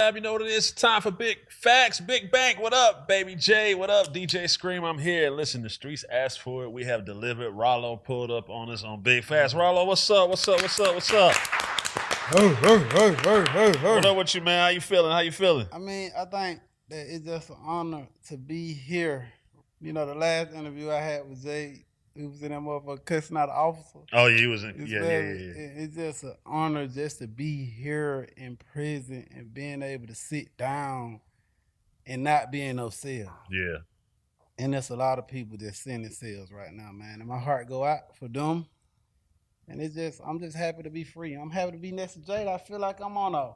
You know what it is? Time for Big Facts, Big Bank. What up, Baby J? What up, DJ Scream? I'm here. Listen, the streets asked for it. We have delivered. Ralo pulled up on us on Big Facts. Ralo, what's up? What's up? What's up? What's up? What up with you, man? How you feeling? How you feeling? I mean, I think that it's just an honor to be here. You know, the last interview I had with Jay, he was in that motherfucker cussing out the officer. Oh, yeah, he was in. It's Yeah. It's just an honor just to be here in prison and being able to sit down and not be in no cell. Yeah. And there's a lot of people just sitting in cells right now, man. And my heart go out for them. And I'm just happy to be free. I'm happy to be next to Jay. I feel like I'm on a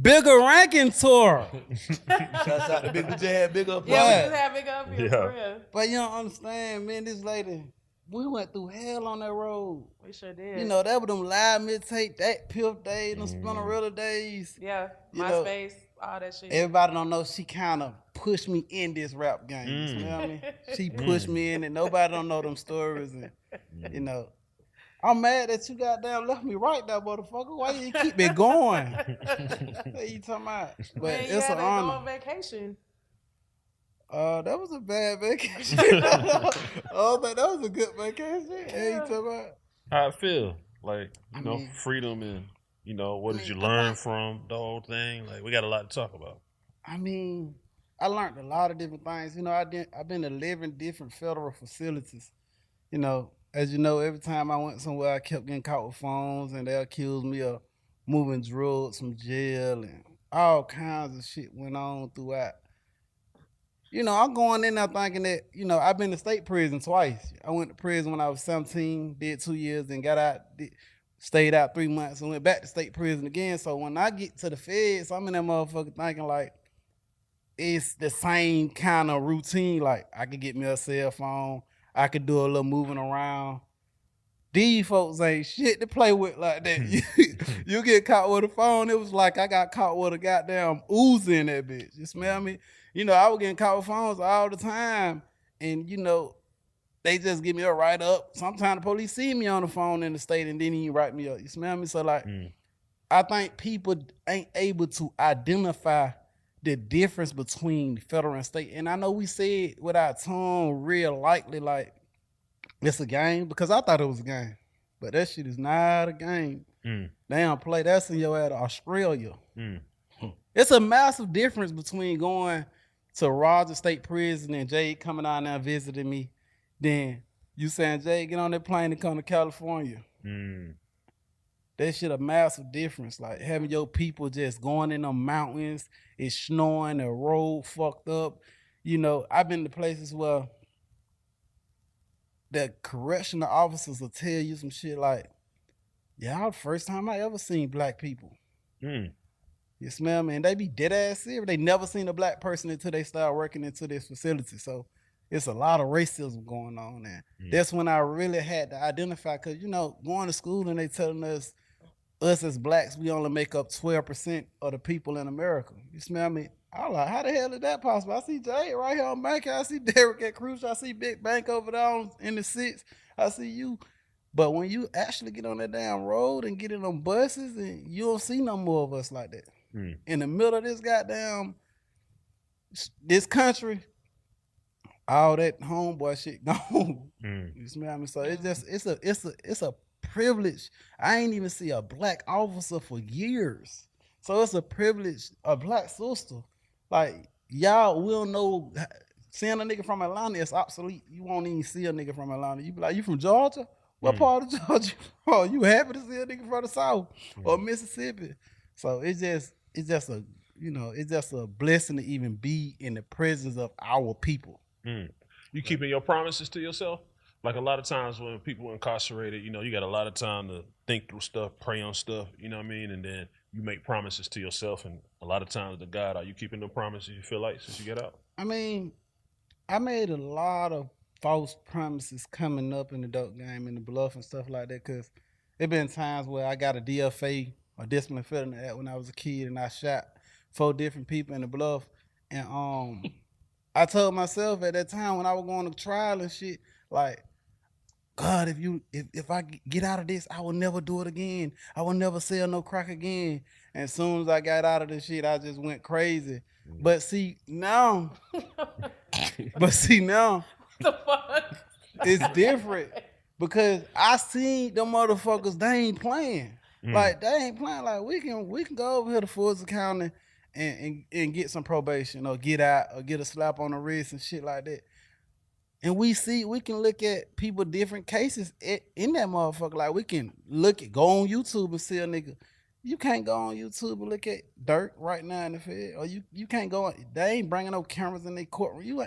bigger ranking tour. Shouts out to Big J had big up. Yeah, we just had big up here for real. But you don't understand, man, this lady, we went through hell on that road. We sure did. You know, that was them live mixtape, that Piff days, them Spinnerella days. Yeah, MySpace, all that shit. Everybody don't know she kind of pushed me in this rap game. You know what I mean? She pushed me in and nobody don't know them stories. And, you know, I'm mad that you goddamn left me right there, motherfucker. Why you keep it going? What you talking about? But man, it's an honor. Go on vacation. That was a bad vacation. Oh, but that was a good vacation. Hey, you talking about? How it feel? Like, you know, freedom and, you know, what did you learn from the whole thing? Like, we got a lot to talk about. I mean, I learned a lot of different things. You know, I've been to 11 different federal facilities. You know, as you know, every time I went somewhere, I kept getting caught with phones, and they accused me of moving drugs from jail, and all kinds of shit went on throughout. You know, I'm going in there thinking that, you know, I've been to state prison twice. I went to prison when I was 17, did 2 years, then got out, stayed out 3 months, and went back to state prison again. So when I get to the feds, I'm in that motherfucker thinking like, it's the same kind of routine. Like, I could get me a cell phone, I could do a little moving around. These folks ain't shit to play with like that. You get caught with a phone, it was like I got caught with a goddamn Uzi in that bitch. You smell me? You know, I was getting caught with phones all the time. And, you know, they just give me a write-up. Sometimes the police see me on the phone in the state and then he write me up. You smell me? So, like, I think people ain't able to identify the difference between federal and state. And I know we say it with our tongue real likely, like, it's a game, because I thought it was a game. But that shit is not a game. They don't play. That's in your ass Australia. It's a massive difference between going to Rogers State Prison and Jay coming out there visiting me than you saying, Jay, get on that plane and come to California. That shit a massive difference. Like having your people just going in them mountains, it's snowing, the road fucked up. You know, I've been to places where the correctional officers will tell you some shit like, y'all, first time I ever seen black people. You smell me? And they be dead ass serious. They never seen a black person until they start working into this facility. So it's a lot of racism going on there. That's when I really had to identify, because, you know, going to school and they telling us as blacks, we only make up 12% of the people in America. You smell me? I was like, how the hell is that possible? I see Jay right here on Bank. I see Derek at Cruise. I see Big Bank over there in the 6. I see you. But when you actually get on that damn road and get in them buses, and you don't see no more of us like that. In the middle of this goddamn, this country, all that homeboy shit gone. You smell me? So it's a privilege. I ain't even see a black officer for years. So it's a privilege, a black sister. Like, y'all will know, seeing a nigga from Atlanta is obsolete. You won't even see a nigga from Atlanta. You be like, you from Georgia? What part of Georgia? Oh, you happy to see a nigga from the South or Mississippi? So it's just a, you know, it's just a blessing to even be in the presence of our people. You keeping your promises to yourself? Like a lot of times when people are incarcerated, you know, you got a lot of time to think through stuff, pray on stuff, you know what I mean? And then you make promises to yourself, and a lot of times to God. Are you keeping the promises you feel like since you get out? I mean, I made a lot of false promises coming up in the dope game and the bluff and stuff like that, because there been times where I got a DFA, a discipline felony act, when I was a kid, and I shot 4 different people in the bluff. And I told myself at that time when I was going to trial and shit, like, God, if I get out of this, I will never do it again. I will never sell no crack again. And as soon as I got out of the shit, I just went crazy. But see now, The fuck? it's different because I seen them motherfuckers. They ain't playing. Like they ain't playing. Like we can go over here to Fulton County and get some probation or get out or get a slap on the wrist and shit like that. And we can look at people different cases in that motherfucker. Like we can go on YouTube and see a nigga. You can't go on YouTube and look at dirt right now in the Fed, or you can't go. They ain't bringing no cameras in their courtroom. You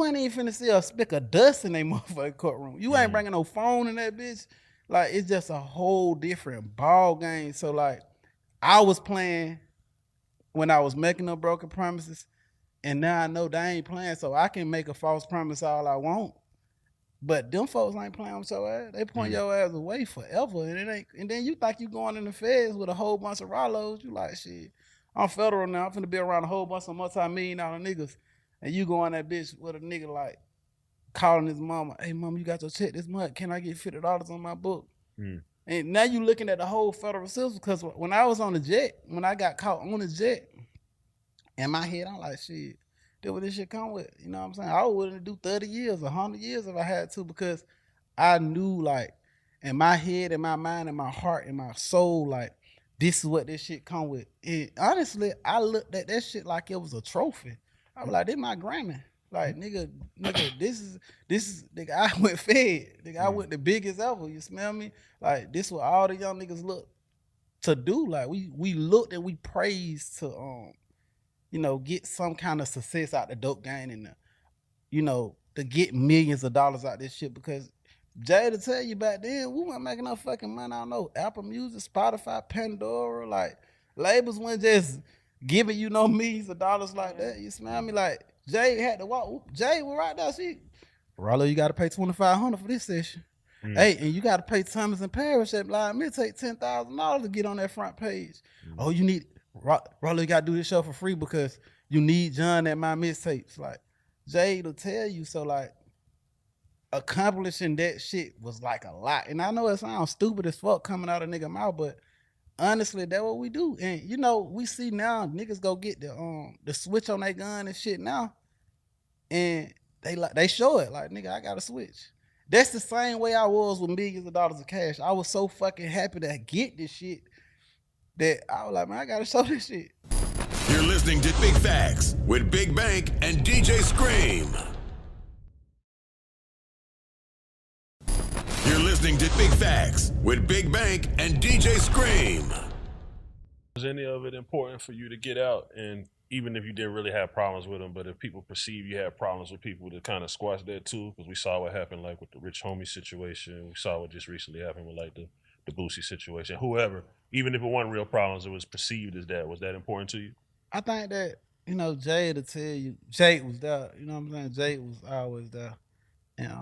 ain't even finna see a speck of dust in their motherfucking courtroom. You ain't bringing no phone in that bitch. Like it's just a whole different ball game. So like I was playing when I was making no broken promises. And now I know they ain't playing, so I can make a false promise all I want. But them folks ain't playing with your ass. They point your ass away forever. And it ain't. And then you think you going in the feds with a whole bunch of Ralos. You like, shit, I'm federal now. I'm finna be around a whole bunch of multi-million-dollar niggas. And you go on that bitch with a nigga like calling his mama, hey, mama, you got your check this month. Can I get $50 on my book? And now you looking at the whole federal system. Because when I was on the jet, when I got caught on the jet, in my head, I'm like, shit, that's what this shit come with. You know what I'm saying? I was willing to do 30 years, 100 years if I had to, because I knew, like, in my head, in my mind, in my heart, in my soul, like, this is what this shit come with. And honestly, I looked at that shit like it was a trophy. I was like, this my Grammy. Like, nigga, this is, nigga, I went fed. Nigga, I went the biggest ever. You smell me? Like, this what all the young niggas look to do. Like, we looked and we praised to, get some kind of success out the dope game and, to get millions of dollars out this shit. Because Jay, to tell you back then, we weren't making no fucking money. I don't know, Apple Music, Spotify, Pandora, like labels weren't just giving you no millions of dollars like that. You smell me? Like Jay had to walk. Jay was right there. See, Ralo, you got to pay $2,500 for this session. Hey, and you got to pay Thomas and Parrish at Blind Me take $10,000 to get on that front page. Oh, you need Ralo, you got to do this show for free because you need John at my mixtapes. Like Jay to tell you, so like accomplishing that shit was like a lot. And I know it sounds stupid as fuck coming out of nigga mouth, but honestly, that's what we do. And we see now niggas go get the switch on their gun and shit now, and they show it like, nigga, I got a switch. That's the same way I was with millions of dollars of cash. I was so fucking happy to get this shit that I was like, man, I gotta show this shit. You're listening to Big Facts with Big Bank and DJ Scream. You're listening to Big Facts with Big Bank and DJ Scream. Was any of it important for you to get out? And even if you didn't really have problems with them, but if people perceive you had problems with people, to kind of squash that too? Because we saw what happened like with the Rich Homie situation. We saw what just recently happened with like the Boosie situation. Whoever, even if it wasn't real problems, it was perceived as that. Was that important to you? I think that, Jay to tell you, Jay was there. You know what I'm saying? Jay was always there. And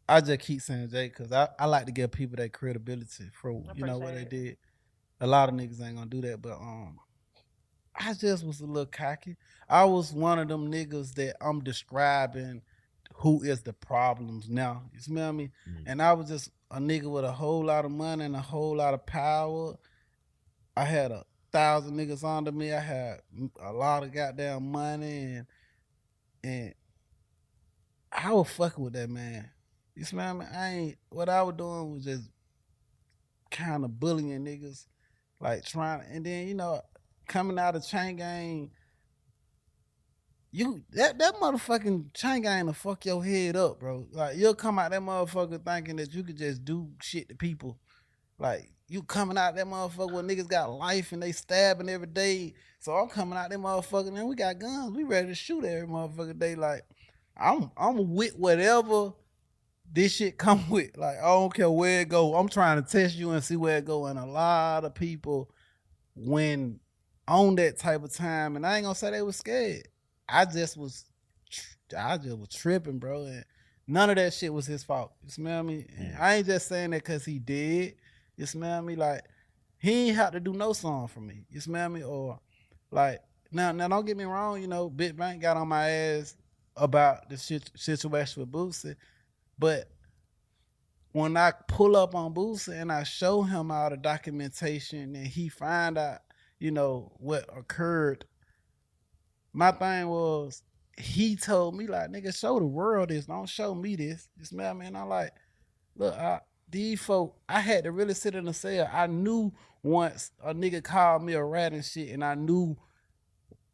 I just keep saying Jay because I like to give people that credibility for, what they did. A lot of niggas ain't gonna do that, but I just was a little cocky. I was one of them niggas that I'm describing who is the problems now. You smell me? And I was just a nigga with a whole lot of money and a whole lot of power. I had 1,000 niggas under me. I had a lot of goddamn money, and I was fucking with that man. You smell me? What I was doing was just kind of bullying niggas, like trying, and then, coming out of chain gang, that motherfucking chain gang will fuck your head up, bro. Like, you'll come out that motherfucker thinking that you could just do shit to people. Like, you coming out that motherfucker where niggas got life and they stabbing every day. So I'm coming out that motherfucker, man, we got guns. We ready to shoot every motherfucker day. Like, I'm with whatever this shit come with. Like, I don't care where it go. I'm trying to test you and see where it go. And a lot of people, when on that type of time, and I ain't gonna say they was scared. I just was tripping, bro. And none of that shit was his fault. You smell me? And I ain't just saying that because he did. You smell me? Like, he ain't have to do no song for me. You smell me? Or like, now don't get me wrong, Big Bank got on my ass about the situation with Boosie. But when I pull up on Boosie and I show him all the documentation and he find out, what occurred, my thing was he told me like, nigga, show the world this. Don't show me this. You smell me? And I'm like, look, these folk, I had to really sit in the cell. I knew once a nigga called me a rat and shit, and I knew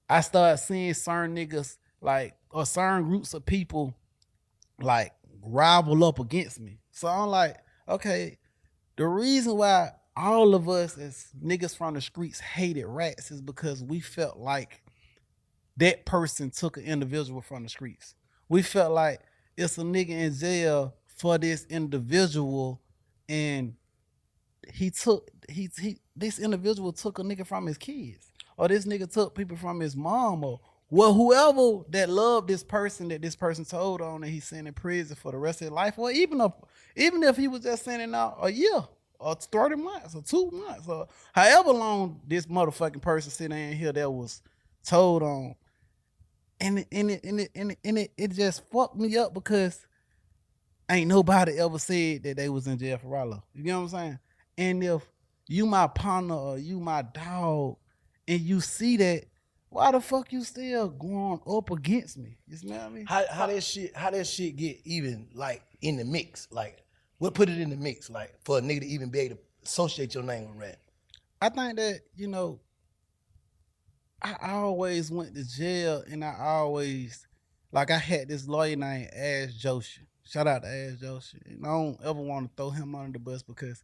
I started seeing certain niggas like, or certain groups of people like rival up against me. So I'm like, okay, the reason why all of us as niggas from the streets hated rats is because we felt like that person took an individual from the streets. We felt like it's a nigga in jail for this individual, and this individual took a nigga from his kids, or this nigga took people from his mom, or whoever that loved this person that this person told on and he's sent in prison for the rest of his life, or even if he was just sending out a year or 30 months or 2 months or however long this motherfucking person sitting in here that was told on. And it just fucked me up because ain't nobody ever said that they was in jail for Ralo. You get what I'm saying? And if you my partner or you my dog and you see that, why the fuck you still going up against me? You smell me? How that shit get even like in the mix? Like what put it in the mix? Like for a nigga to even be able to associate your name with rat? I think that, I always went to jail, and I always, like, I had this lawyer named Ash Joshi. Shout out to Ash Joshi. And I don't ever want to throw him under the bus because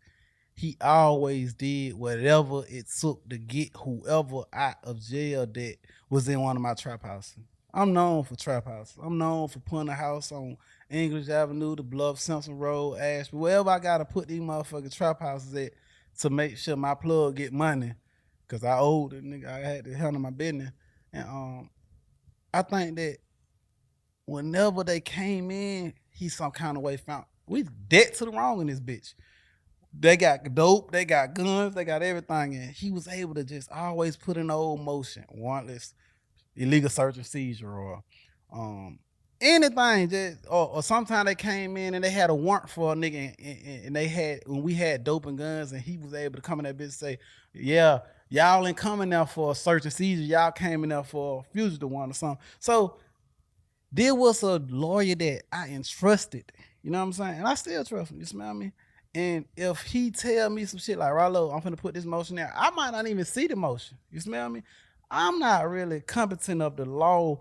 he always did whatever it took to get whoever out of jail that was in one of my trap houses. I'm known for trap houses. I'm known for putting a house on English Avenue, the Bluff, Simpson Road, Ashby, wherever I got to put these motherfucking trap houses at to make sure my plug get money. Cause I owed the nigga, I had to handle my business, and I think that whenever they came in, he some kind of way found we dead to the wrong in this bitch. They got dope, they got guns, they got everything, and he was able to just always put in old motion, warrantless, illegal search and seizure, or anything. Just or sometimes they came in and they had a warrant for a nigga, and they had when we had dope and guns, and he was able to come in that bitch and say, yeah. Y'all ain't coming there for a search and seizure. Y'all came in there for a fugitive one or something. So there was a lawyer that I entrusted. You know what I'm saying? And I still trust him. You smell me? And if he tell me some shit like, Ralo, I'm finna put this motion there, I might not even see the motion. You smell me? I'm not really competent of the law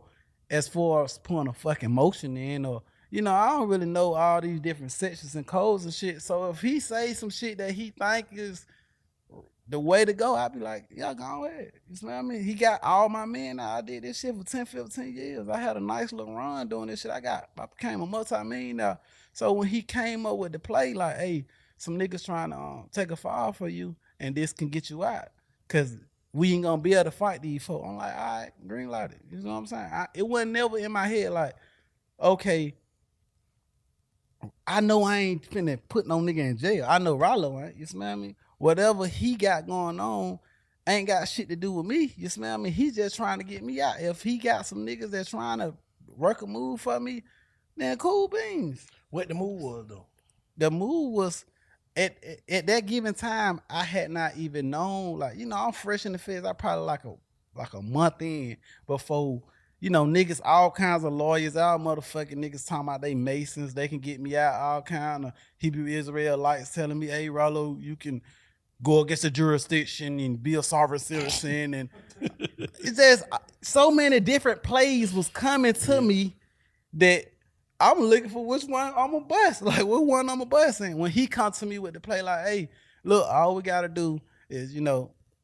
as far as putting a fucking motion in, or, I don't really know all these different sections and codes and shit. So if he say some shit that he think is the way to go, I'd be like, y'all go ahead. You smell me? He got all my men. I did this shit for 10, 15 years. I had a nice little run doing this shit. I became a multi-millionaire. So when he came up with the play, like, hey, some niggas trying to take a fall for you, and this can get you out, because we ain't gonna be able to fight these folks. I'm like, all right, green lighted. You know what I'm saying? It wasn't never in my head like, okay, I know I ain't finna put no nigga in jail. I know Ralo ain't. You smell me? Whatever he got going on ain't got shit to do with me. You smell me? He just trying to get me out. If he got some niggas that's trying to work a move for me, then cool beans. What the move was though? The move was at that given time, I had not even known, like, I'm fresh in the feds. I probably like a month in before, niggas, all kinds of lawyers, all motherfucking niggas talking about they Masons, they can get me out, all kind of Hebrew Israelites telling me, hey, Ralo, you can go against the jurisdiction and be a sovereign citizen. And it's just so many different plays was coming to me that I'm looking for which one I'm gonna bust. Like, what one I'm gonna bust. And when he come to me with the play, like, hey, look, all we gotta do is,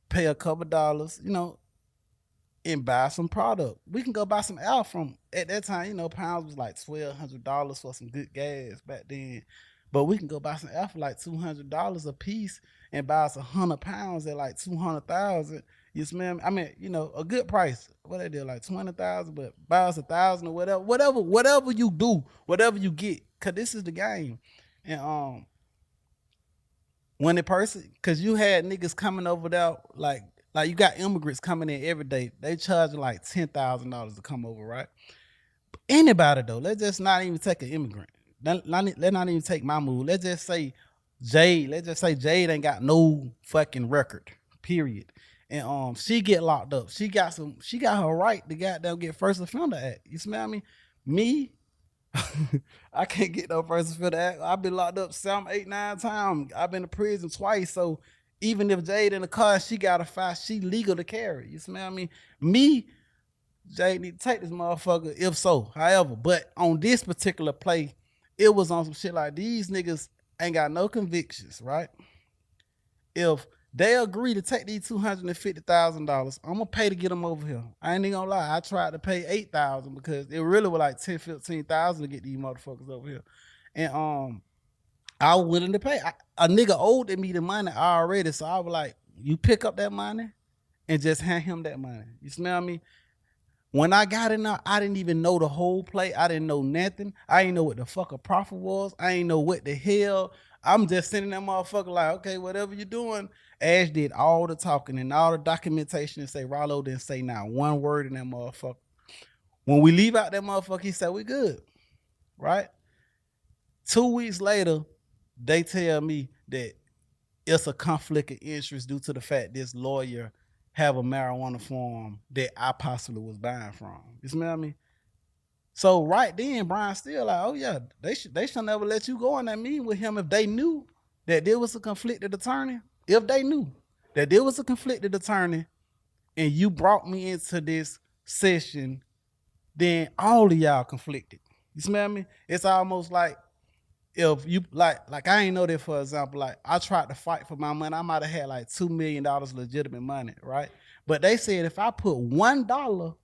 pay a couple dollars, and buy some product. We can go buy some Alpha from, at that time, pounds was like $1,200 for some good gas back then. But we can go buy some Alpha like $200 a piece and buy us 100 pounds at like 200,000. You smell me? I mean, a good price. What they did, like 20,000, but buy us 1,000 or whatever you do, whatever you get, cause this is the game. And when the person, cause you had niggas coming over there, like you got immigrants coming in every day. They charge like $10,000 to come over, right? Anybody though, let's just not even take an immigrant. let's not even take my move. Let's just say Jade ain't got no fucking record, period. And she get locked up. She got her right to goddamn get first offender act. You smell me? Me, I can't get no first offender act. I've been locked up 7, 8, 9 times. I've been to prison twice. So even if Jade in the car, she got a file, she legal to carry. You smell me? Me, Jade need to take this motherfucker, if so. However, but on this particular play, it was on some shit like these niggas ain't got no convictions, right? If they agree to take these $250,000, I'm gonna pay to get them over here. I ain't even gonna lie. I tried to pay $8,000 because it really was like $10,000-15,000 to get these motherfuckers over here. And I was willing to pay. A nigga owed me the money already, so I was like, you pick up that money and just hand him that money. You smell me? When I got in there, I didn't even know the whole play. I didn't know nothing. I didn't know what the fuck a proffer was. I didn't know what the hell. I'm just sending that motherfucker like, okay, whatever you're doing. Ash did all the talking and all the documentation and say Ralo didn't say not one word in that motherfucker. When we leave out that motherfucker, he said we good, right? 2 weeks later, they tell me that it's a conflict of interest due to the fact this lawyer have a marijuana farm that I possibly was buying from. You smell me? So right then, Brian still like, oh yeah, they should never let you go on that meeting with him if they knew that there was a conflicted attorney. If they knew that there was a conflicted attorney and you brought me into this session, then all of y'all conflicted. You smell me? It's almost like if you like I ain't know that, for example, like I tried to fight for my money, I might have had like $2 million legitimate money, right? But they said if I put $1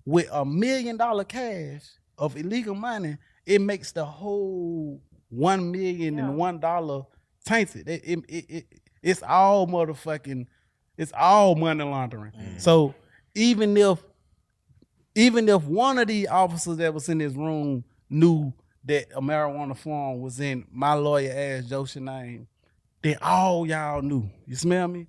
with $1 million cash of illegal money, it makes the whole $1 million and $1 tainted. It's all motherfucking, it's all money laundering. So even if one of the officers that was in this room knew that a marijuana farm was in my lawyer ass Josh's name, then all y'all knew. You smell me?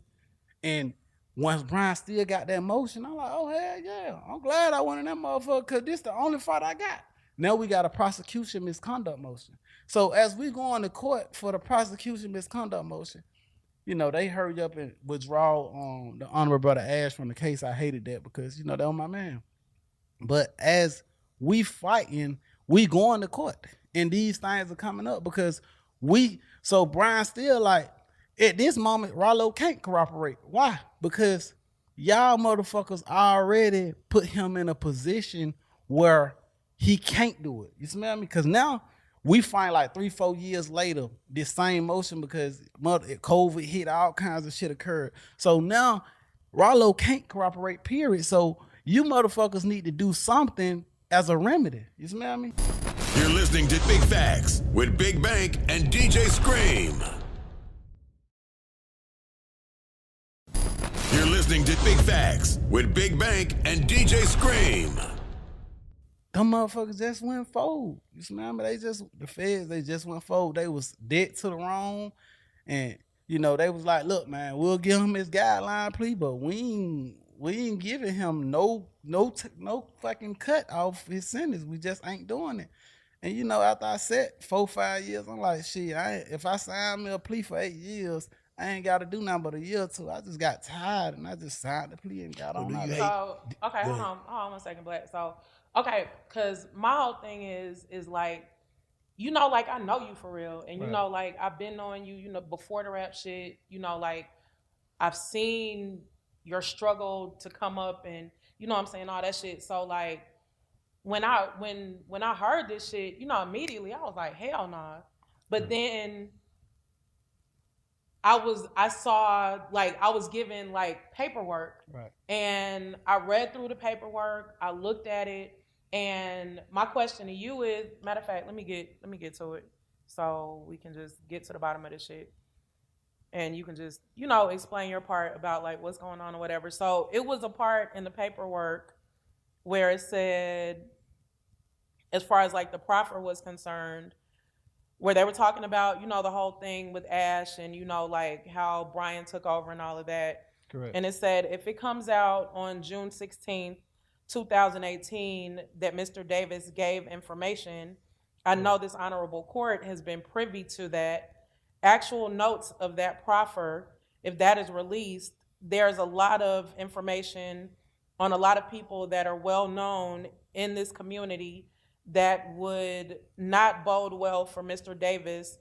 And once Brian still got that motion, I'm like, oh hell yeah. I'm glad I won in that motherfucker because this the only fight I got. Now we got a prosecution misconduct motion. So as we go on to court for the prosecution misconduct motion, you know, they hurry up and withdraw the honorable brother Ash from the case. I hated that because, you know, that was my man. But as we fighting, we going to court. And these things are coming up because so Brian still like, at this moment, Ralo can't cooperate. Why? Because y'all motherfuckers already put him in a position where he can't do it. You smell me? Because now we find like 3-4 years later, this same motion because COVID hit, all kinds of shit occurred. So now Ralo can't cooperate, period. So you motherfuckers need to do something as a remedy. You smell me? You're listening to Big Facts with Big Bank and DJ Scream. You're listening to Big Facts with Big Bank and DJ Scream. Them motherfuckers just went forward. You smell me? The feds, they just went forward. They was dead to the wrong. And, you know, they was like, look, man, we'll give him his guideline plea, but we ain't giving him no fucking cut off his sentence. We just ain't doing it. And, you know, after I sat 4-5 years, I'm like, shit, if I sign me a plea for 8 years, I ain't got to do nothing but a year or two. I just got tired and I just signed the plea and got on out of it. So, okay, hold on 1 second, Black. So, okay, because my whole thing is like, you know, like I know you for real. And, you know, like I've been knowing you, you know, before the rap shit, you know, like I've seen your struggle to come up and, you know what I'm saying, all that shit. So, like, when I heard this shit, you know, immediately I was like, hell nah. But then I was given like paperwork, right? And I read through the paperwork. I looked at it, and my question to you is, matter of fact, let me get to it, so we can just get to the bottom of this shit, and you can just, you know, explain your part about like what's going on or whatever. So it was a part in the paperwork where it said, as far as like the proffer was concerned, where they were talking about, you know, the whole thing with Ash and, you know, like how Brian took over and all of that. Correct. And it said, if it comes out on June 16th, 2018, that Mr. Davis gave information I know this honorable court has been privy to that. Actual notes of that proffer, if that is released, there's a lot of information on a lot of people that are well known in this community that would not bode well for Mr. Davis,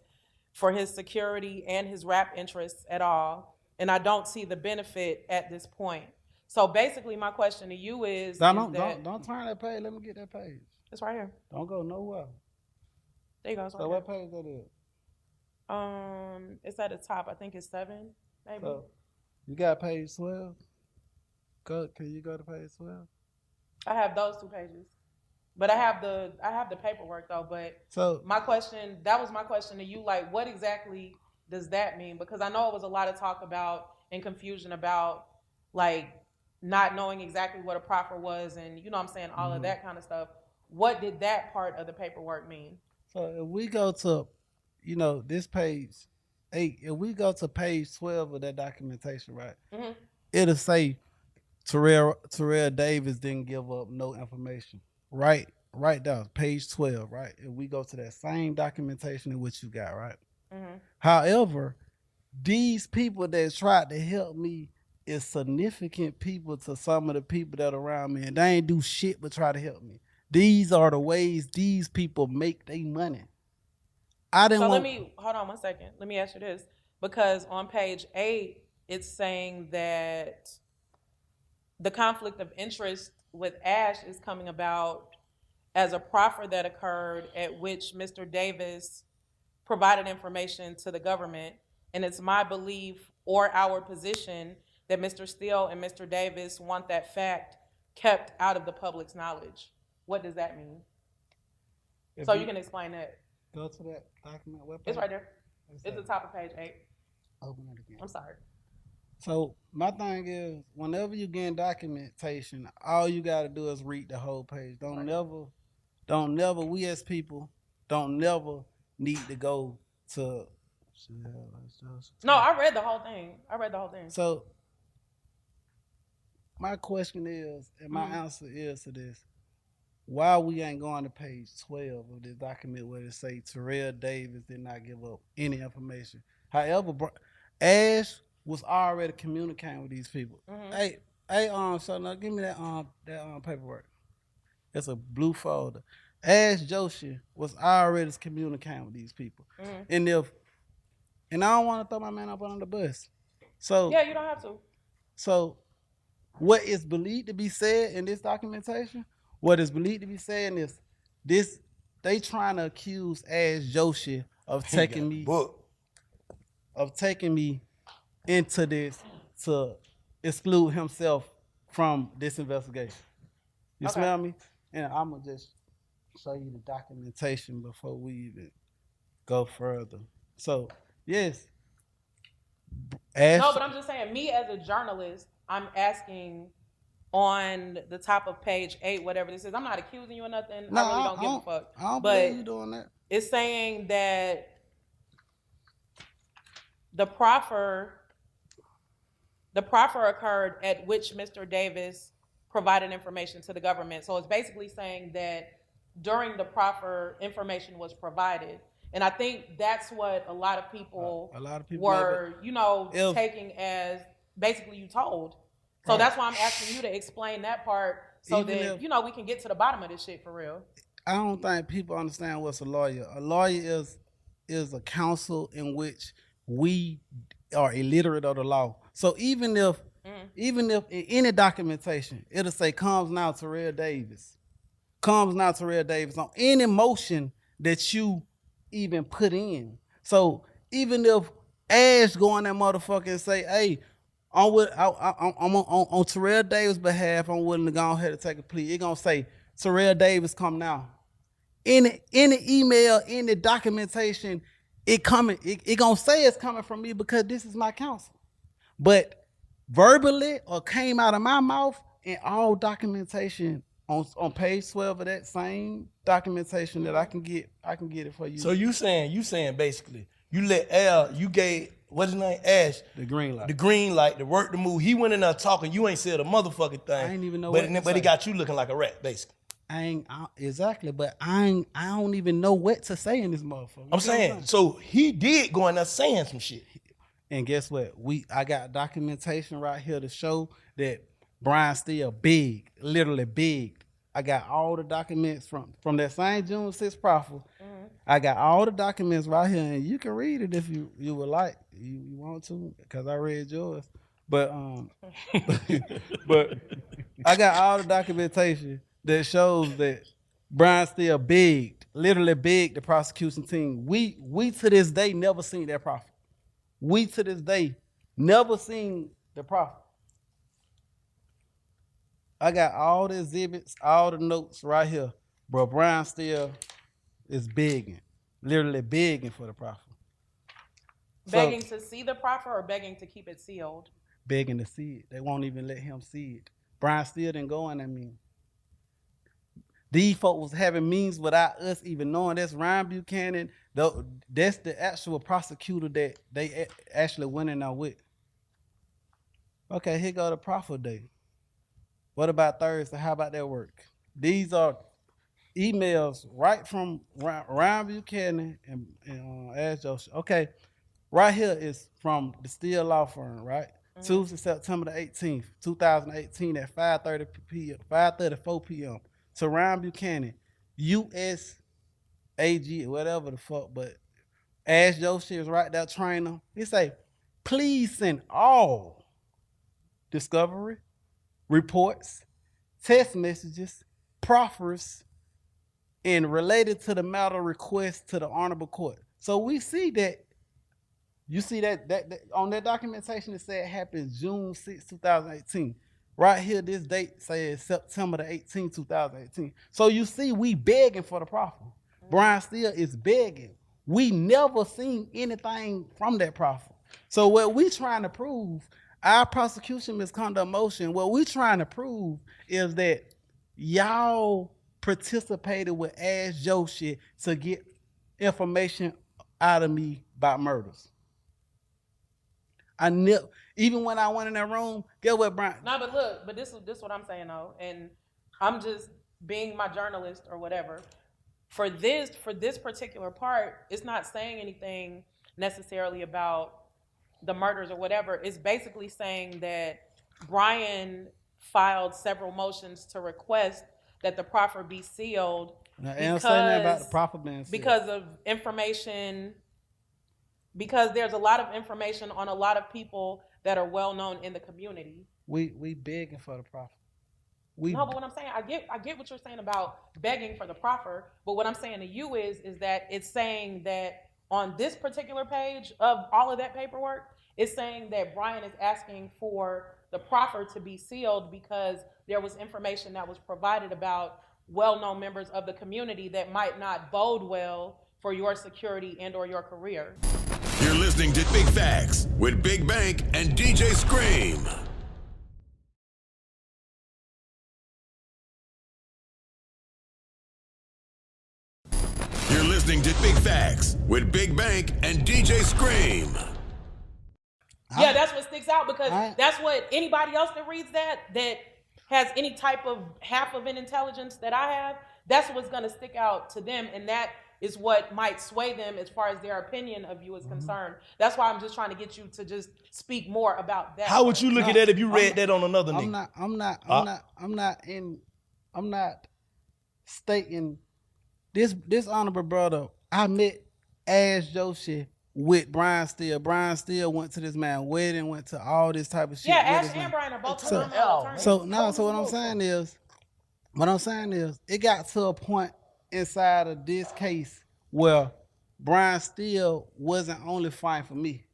for his security and his rap interests at all. And I don't see the benefit at this point. So basically my question to you is Don't turn that page. Let me get that page. It's right here. Don't go nowhere. There you go. So what page that is? It's at the top. I think it's 7, maybe. So you got page 12? Can you go to page 12? I have those 2 pages. But I have the paperwork though. But so that was my question to you. Like, what exactly does that mean? Because I know it was a lot of talk about and confusion about like not knowing exactly what a proffer was and you know what I'm saying, all of that kind of stuff. What did that part of the paperwork mean? So if we go to, this page 8, if we go to page 12 of that documentation, right? Mm-hmm. It'll say Terrell Davis didn't give up no information. Right down, page 12, right? If we go to that same documentation in which you got, right? Mm-hmm. However, these people that tried to help me is significant people to some of the people that are around me, and they ain't do shit but try to help me. These are the ways these people make their money. Hold on 1 second. Let me ask you this. Because on page 8, it's saying that the conflict of interest with Ash is coming about as a proffer that occurred at which Mr. Davis provided information to the government. And it's my belief or our position that Mr. Steele and Mr. Davis want that fact kept out of the public's knowledge. What does that mean? So you can explain that. Go to that document webpage. It's right there. It's the top of page 8. Open it again. I'm sorry. So my thing is, whenever you get documentation, all you got to do is read the whole page. Don't never, we as people, don't never need to go to. No, I read the whole thing. So my question is, and my answer is to this, why we ain't going to page 12 of this document where it say Terrell Davis did not give up any information. However, Ash was already communicating with these people. Mm-hmm. Hey, so now give me that paperwork. It's a blue folder. Ash Joshi was already communicating with these people. Mm-hmm. And I don't want to throw my man up on the bus. So yeah, you don't have to. So what is believed to be said in this documentation, what is believed to be saying is this: they trying to accuse Ash Joshi of taking me into this to exclude himself from this investigation. You smell me? And I'm gonna just show you the documentation before we even go further. So yes, Ash. No, but I'm just saying, me as a journalist, I'm asking on the top of page 8, whatever this is. I'm not accusing you of nothing. No, I really don't give a fuck. I don't believe you doing that. It's saying that the proffer occurred at which Mr. Davis provided information to the government. So it's basically saying that during the proffer, information was provided. And I think that's what a lot of people were, taking as basically you told. So that's why I'm asking you to explain that part so that, we can get to the bottom of this shit for real. I don't think people understand what's a lawyer. A lawyer is a counsel in which we are illiterate of the law. So even if in any documentation, it'll say comes now Terrell Davis on any motion that you even put in. So even if Ash go on that motherfucker and say, hey, I'm on Terrell Davis' behalf, I'm willing to go ahead and take a plea, it's gonna say Terrell Davis come now. Any email, any documentation, it gonna say it's coming from me because this is my counsel. But verbally or came out of my mouth in all documentation on page 12 of that same documentation that I can get it for you. So you saying basically you let you gave what's his name, Ash, the green light, the work to move. He went in there talking. You ain't said a motherfucking thing. I ain't even know but he got you looking like a rat, basically. exactly, but I don't even know what to say in this motherfucker. I'm saying, so he did go in there saying some shit. And guess what? I got documentation right here to show that Brian still big, literally big. I got all the documents from that same June 6th proffer. Mm-hmm. I got all the documents right here, and you can read it if you would like. You want to, because I read yours. But but I got all the documentation that shows that Brian still big, literally big. The prosecution team. We to this day never seen that proffer. We to this day never seen the proffer. I got all the exhibits, all the notes right here. Bro, Brian still is begging, literally begging for the proffer. Begging to see the proffer or begging to keep it sealed? Begging to see it. They won't even let him see it. Brian still didn't go in that meeting. These folks was having meetings without us even knowing. That's Ryan Buchanan. That's the actual prosecutor that they actually went in there with. Okay, here go the proffer day. What about Thursday? How about that work? These are emails right from Ryan Buchanan and Ash Joseph. Okay, right here is from the Steele Law Firm, right? Mm-hmm. Tuesday, September the 18th, 2018 at 5:34 p.m. to Ryan Buchanan, U.S. AG, whatever the fuck, but Ash Joseph is right there trainer. He say, please send all discovery, reports, text messages, proffers, and related to the matter request to the honorable court. So we see that, you see that on that documentation it said it happened June 6, 2018. Right here, this date says September the 18th, 2018. So you see we begging for the proffer. Mm-hmm. Brian Steele is begging. We never seen anything from that proffer. So what we trying to prove, our prosecution misconduct motion, what we trying to prove is that y'all participated with Ash Joshi to get information out of me about murders. I never, even when I went in that room, get what, Brian? No, but look, but this is what I'm saying though, and I'm just being my journalist or whatever. For this particular part, it's not saying anything necessarily about the murders or whatever. It's basically saying that Brian filed several motions to request that the proffer be sealed about the proffer being sealed. Because of information, because there's a lot of information on a lot of people that are well known in the community. We begging for the proffer. No, but what I'm saying, I get what you're saying about begging for the proffer, but what I'm saying to you is that it's saying that on this particular page of all of that paperwork, it's saying that Brian is asking for the proffer to be sealed because there was information that was provided about well-known members of the community that might not bode well for your security and or your career. You're listening to Big Facts with Big Bank and DJ Scream. You're listening to Big Facts with Big Bank and DJ Scream. Yeah, that's what sticks out because that's what anybody else that reads that has any type of half of an intelligence that I have, that's what's going to stick out to them, and that is what might sway them as far as their opinion of you is concerned. That's why I'm just trying to get you to just speak more about that. How would you look at that if you read that on another nigga? I'm not stating this honorable brother. I met Ash Joshi with Brian Steele. Brian Steele went to this man's wedding, went to all this type of shit. Yeah, Ash and Brian are both attorneys. So what I'm saying is, it got to a point inside of this case where Brian Steele wasn't only fighting for me.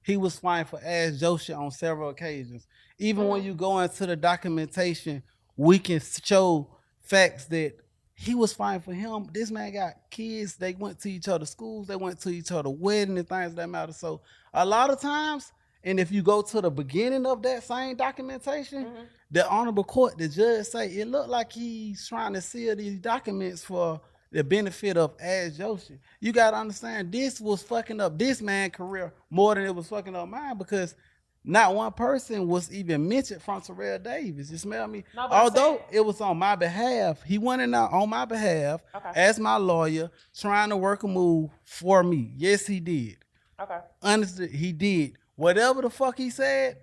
He was fighting for Ash Joshi on several occasions. Even when you go into the documentation, we can show facts that he was fighting for him. This man got kids. They went to each other's schools. They went to each other's weddings and things of that matter. So a lot of times, and if you go to the beginning of that same documentation, the honorable court, the judge say, it looked like he's trying to seal these documents for the benefit of Ash Joshi. You got to understand, this was fucking up this man's career more than it was fucking up mine, because not one person was even mentioned from Terrell Davis. You smell me? No, but I'm Although saying- it was on my behalf, he went in out on my behalf Okay. as my lawyer, trying to work a move for me. Yes, he did. Okay. Honestly, he did. Whatever the fuck he said,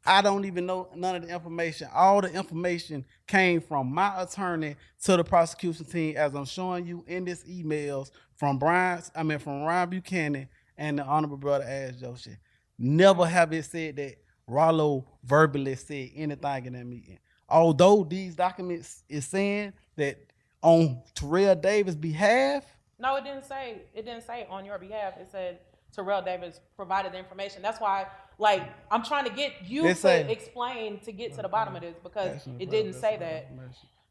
I don't even know none of the information. All the information came from my attorney to the prosecution team, as I'm showing you in this emails from Ryan Buchanan and the Honorable Brother Ash Joshi. Never have it said that Ralo verbally said anything in that meeting. Although these documents is saying that on Terrell Davis' behalf, No, it didn't say on your behalf. It said Terrell Davis provided the information. That's why, like, I'm trying to get you They say- to explain to get to the bottom of this because it didn't say that.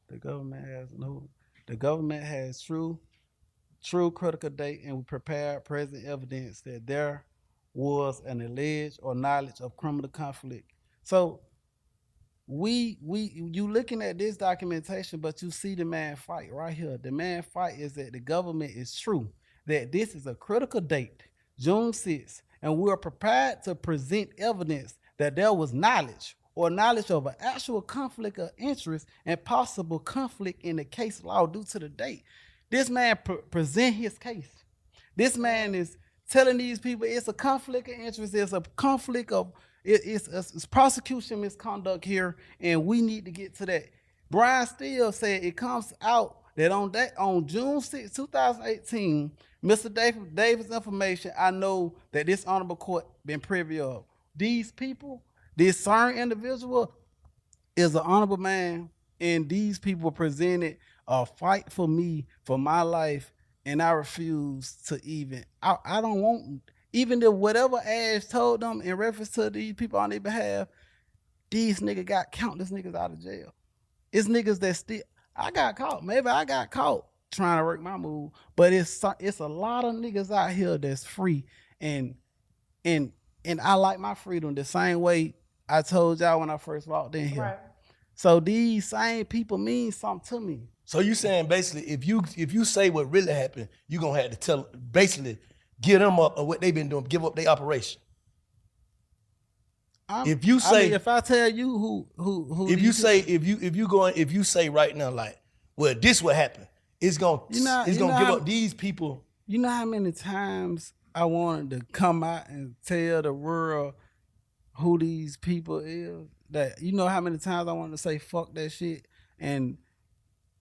The government has true critical date and prepared present evidence that there was an alleged or knowledge of criminal conflict. So you looking at this documentation, but you see the man fight right here. The man fight is that the government is true, that this is a critical date, June 6th, and we are prepared to present evidence that there was knowledge of an actual conflict of interest and possible conflict in the case law due to the date. This man present his case. This man is telling these people it's a conflict of interest, it's a conflict of it's prosecution misconduct here, and we need to get to that. Brian Steele said it comes out that on June 6, 2018, Mr. Davis' information, I know that this honorable court been privy of. These people, this certain individual is an honorable man, and these people presented a fight for me, for my life, and I refuse to even, I don't want, even if whatever Ash told them in reference to these people on their behalf, these niggas got countless niggas out of jail. It's niggas that still, maybe I got caught trying to work my move, but it's a lot of niggas out here that's free, and I like my freedom the same way I told y'all when I first walked in here. Right. So these same people mean something to me. So you saying basically, if you say what really happened, you gonna have to basically give them up or what they've been doing, give up their operation. If I tell you who if you say right now, like, well, this what happened, it's gonna give up these people. You know how many times I wanted to come out and tell the world who these people is? That you know how many times I wanted to say fuck that shit and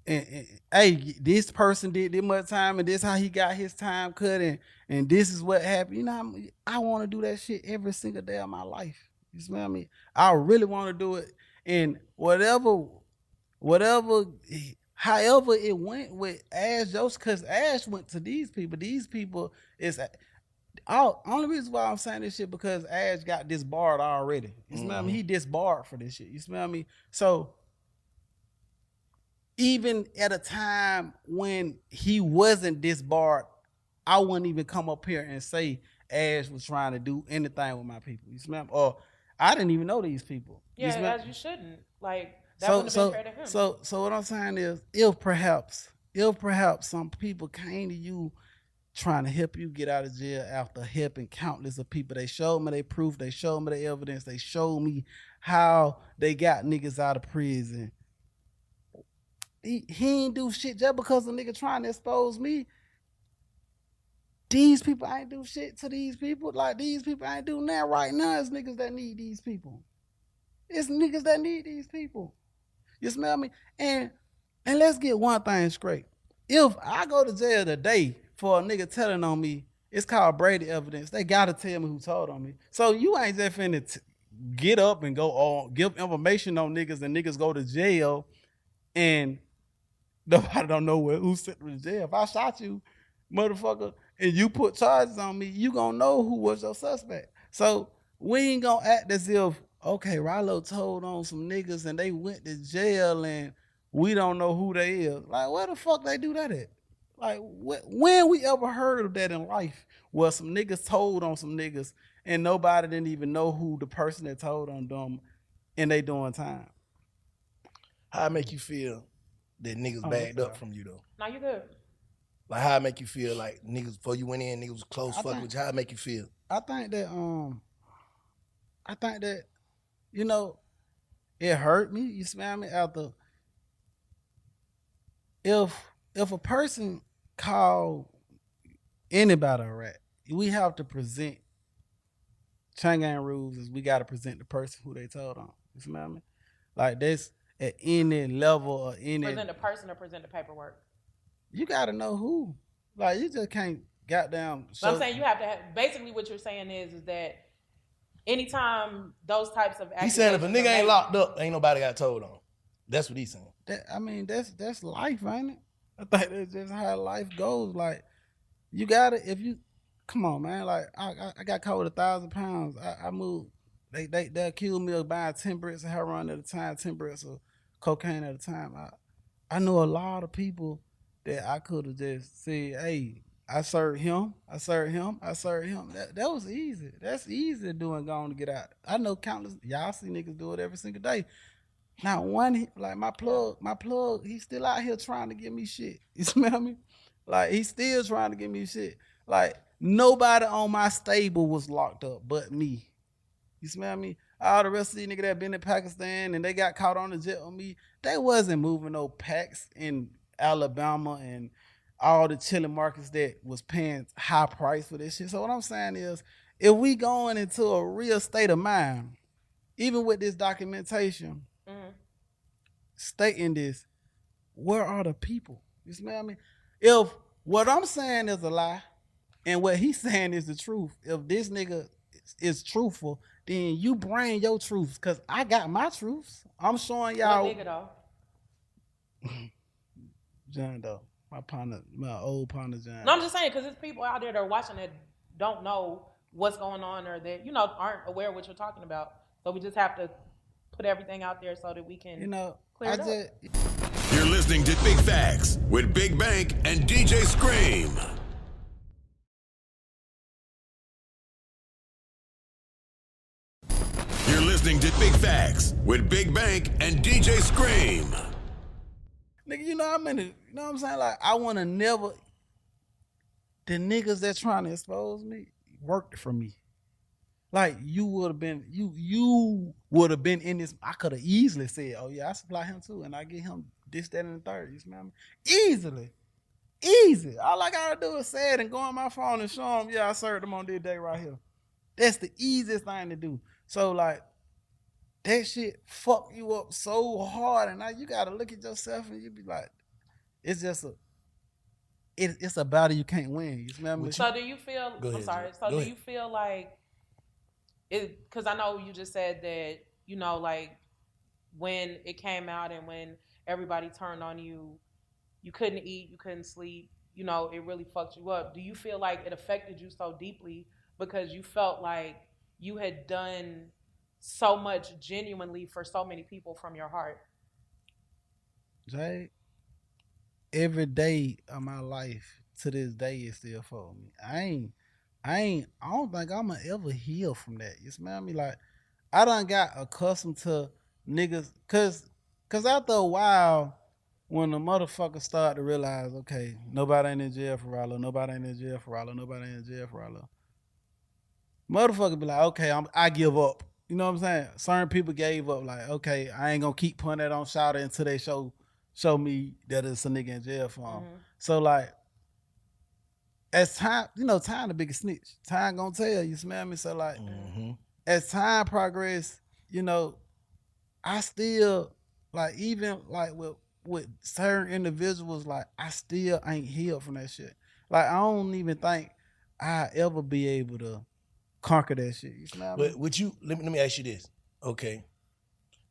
hey, this person did this much time and this how he got his time cut and this is what happened. You know I want to do that shit every single day of my life. You smell me? I really want to do it. And however it went with Ash Joseph, because Ash went to these people. These people is only reason why I'm saying this shit because Ash got disbarred already. You smell me? He disbarred for this shit. You smell me? So even at a time when he wasn't disbarred, I wouldn't even come up here and say Ash was trying to do anything with my people. You smell me? Or I didn't even know these people. Yeah, as you shouldn't. Like that wouldn't have been fair to him. So what I'm saying is, if perhaps some people came to you trying to help you get out of jail after helping countless of people, they showed me their proof, they showed me their evidence, they showed me how they got niggas out of prison. He ain't do shit just because a nigga trying to expose me. These people ain't do shit to these people. Like these people ain't do nothing right now. It's niggas that need these people. It's niggas that need these people. You smell me? And let's get one thing straight. If I go to jail today for a nigga telling on me, it's called Brady evidence. They gotta tell me who told on me. So you ain't just finna get up and go on, give information on niggas and niggas go to jail and nobody don't know who sent them to jail. If I shot you, motherfucker, and you put charges on me, you gonna know who was your suspect. So we ain't gonna act as if, okay, Ralo told on some niggas and they went to jail and we don't know who they is. Like, where the fuck they do that at? Like, when we ever heard of that in life where some niggas told on some niggas and nobody didn't even know who the person that told on them and they doing time? How it make you feel that niggas bagged up from you though? No, you good. Like how it make you feel like niggas before you went in, niggas was close fucking with you? How it make you feel? I think that I think that, you know, it hurt me. You smell me? After if a person call anybody a rat, we have to present chain gang rules is we gotta present the person who they told on. You smell me? Like that's at any level or any Present the person or present the paperwork. you gotta know who. Like you just can't goddamn But I'm saying you have to have, basically what you're saying is that anytime those types of He said if a nigga ain't locked. locked up, ain't nobody got told on. That's what he's saying. I mean, that's life, ain't it? I think that's just how life goes. Like, you gotta if you come on, man. Like, I got caught with 1,000 pounds. I moved. They accused me of buying 10 bricks of heroin at a time, 10 bricks of cocaine at a time. I know a lot of people that I could have just said, hey, I served him. That was easy. That's easy to do and go on to get out. I know countless. Y'all see niggas do it every single day. Now one like my plug, he's still out here trying to give me shit. You smell me? Like he's still trying to give me shit. Like nobody on my stable was locked up but me. You smell me? All the rest of these niggas that been in Pakistan and they got caught on the jet on me, they wasn't moving no packs in Alabama and all the chilling markets that was paying high price for this shit. So what I'm saying is, if we going into a real state of mind, even with this documentation, stating this, where are the people? You smell me? If what I'm saying is a lie and what he's saying is the truth, if this nigga is truthful, then you bring your truths, because I got my truths. I'm showing y'all. What nigga though? John Doe, my old partner John. No, I'm just saying because there's people out there that are watching that don't know what's going on or that aren't aware of what you're talking about. So we just have to put everything out there so that we can clear it up. You're listening to Big Facts with Big Bank and DJ Scream. You're listening to Big Facts with Big Bank and DJ Scream. Nigga, you know what I'm saying? Like, I want to never, the niggas that trying to expose me worked for me. Like, you would have been in this. I could have easily said, oh yeah, I supply him too, and I get him this, that, and the third. You smell me? Easy. All I gotta do is say it and go on my phone and show him, yeah, I served him on this day right here. That's the easiest thing to do. So like, that shit fuck you up so hard, and now you gotta look at yourself and you be like, it's just it's a battle you can't win. You smell me? So do you feel? Go ahead, I'm sorry. So go do ahead. you feel like it? Because I know you just said that like when it came out and when everybody turned on you, you couldn't eat, you couldn't sleep. It really fucked you up. Do you feel like it affected you so deeply because you felt like you had done so much genuinely for so many people from your heart? Jay, every day of my life to this day is still for me. I don't think I'm gonna ever heal from that. You smell me? Like, I done got accustomed to niggas, cause after a while, when the motherfuckers start to realize, okay, nobody ain't in jail for Ralo, motherfuckers be like, okay, I give up. You know what I'm saying? Certain people gave up, like, okay, I ain't gonna keep putting that on Shouter until they show me that it's a nigga in jail for them. Mm-hmm. So like, as time, time the biggest snitch. Time gonna tell, you smell me? So like, as time progress, I still, like, even like with certain individuals, like, I still ain't healed from that shit. Like, I don't even think I ever be able to conquer that shit. You smell me? But would you, let me ask you this, okay?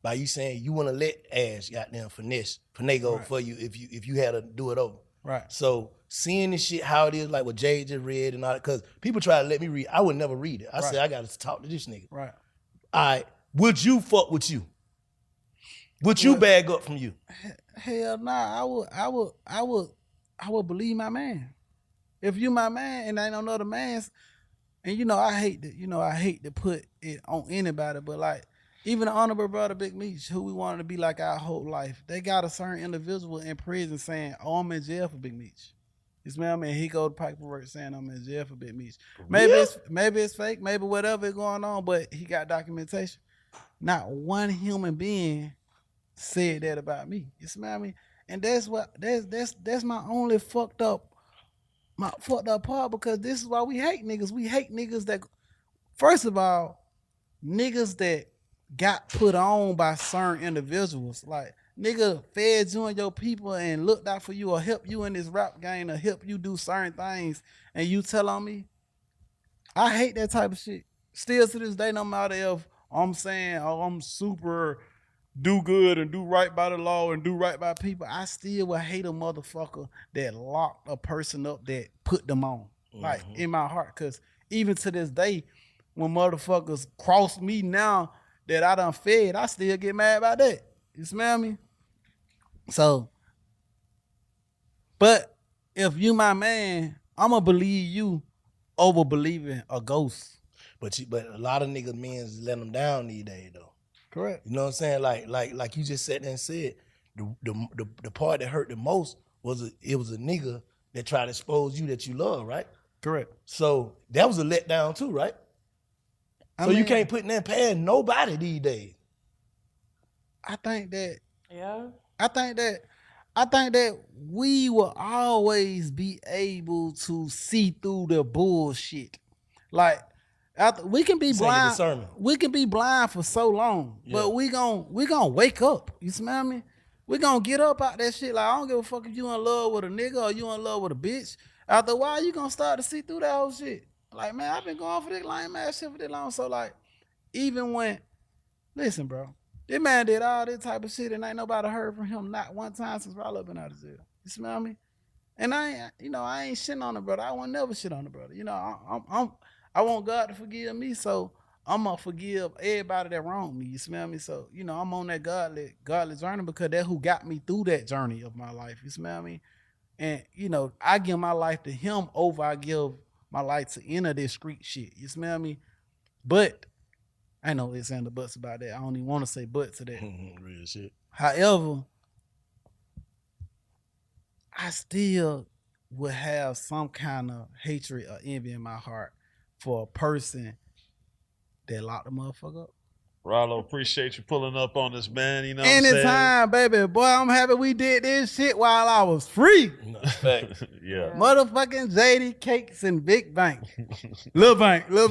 By you saying you want to let Ash goddamn finagle right. for you if you had to do it over. Right. So seeing this shit how it is, like what Jay just read and all that, because people try to let me read, I would never read it. I said I got to talk to this nigga. Right. All right. Would you fuck with you? Would you bag up from you? Hell nah. I would believe my man. If you my man and ain't no other man's, and I hate to put it on anybody, but like, even the honorable brother Big Meech, who we wanted to be like our whole life, they got a certain individual in prison saying, oh, I'm in jail for Big Meech. You smell me? And he go to paperwork saying I'm in jail for bit meat. Maybe it's fake, maybe whatever is going on, but he got documentation. Not one human being said that about me. You smell me? And that's my only fucked up part, because this is why we hate niggas. We hate niggas that, first of all, niggas that got put on by certain individuals. Like, nigga fed you and your people and looked out for you or helped you in this rap game or helped you do certain things, and you tell on me. I hate that type of shit. Still to this day, no matter if I'm saying, oh, I'm super do good and do right by the law and do right by people, I still would hate a motherfucker that locked a person up that put them on. Like, in my heart. Because even to this day, when motherfuckers cross me now that I done fed, I still get mad about that. You smell me? So, but if you my man, I'ma believe you over believing a ghost. But a lot of niggas men's let them down these days though. Correct. You know what I'm saying? Like you just sat there and said, the part that hurt the most was it was a nigga that tried to expose you that you love, right? Correct. So that was a letdown too, right? So you can't put that past nobody these days. I think that. Yeah. I think that we will always be able to see through the bullshit. Like, we can be blind. We can be blind for so long, but we gonna wake up. You smell me? We gonna get up out that shit. Like, I don't give a fuck if you in love with a nigga or you in love with a bitch. After a while, you gonna start to see through that whole shit. Like, man, I've been going for this lame ass shit for this long. So, like, even when, listen, bro, this man did all this type of shit and ain't nobody heard from him not one time since Ralo been out of jail. You smell me? And I ain't shitting on the brother. I won't never shit on the brother. You know, I want God to forgive me, so I'm gonna forgive everybody that wronged me. You smell me? So, you know, I'm on that godly journey because that's who got me through that journey of my life. You smell me? And, you know, I give my life to him over I give my life to any of this street shit. You smell me? But I know it's and the buts about that. I don't even want to say but to that. Real shit. However, I still would have some kind of hatred or envy in my heart for a person that locked the motherfucker up. Ralo, appreciate you pulling up on this, man. You know what I'm saying? Anytime, baby. Boy, I'm happy we did this shit while I was free. No, fact. Yeah. Motherfucking JD Cakes and Big Bank. Lil Bank. That's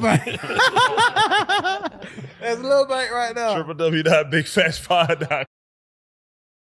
Lil Bank right now. www.bigfastpod.com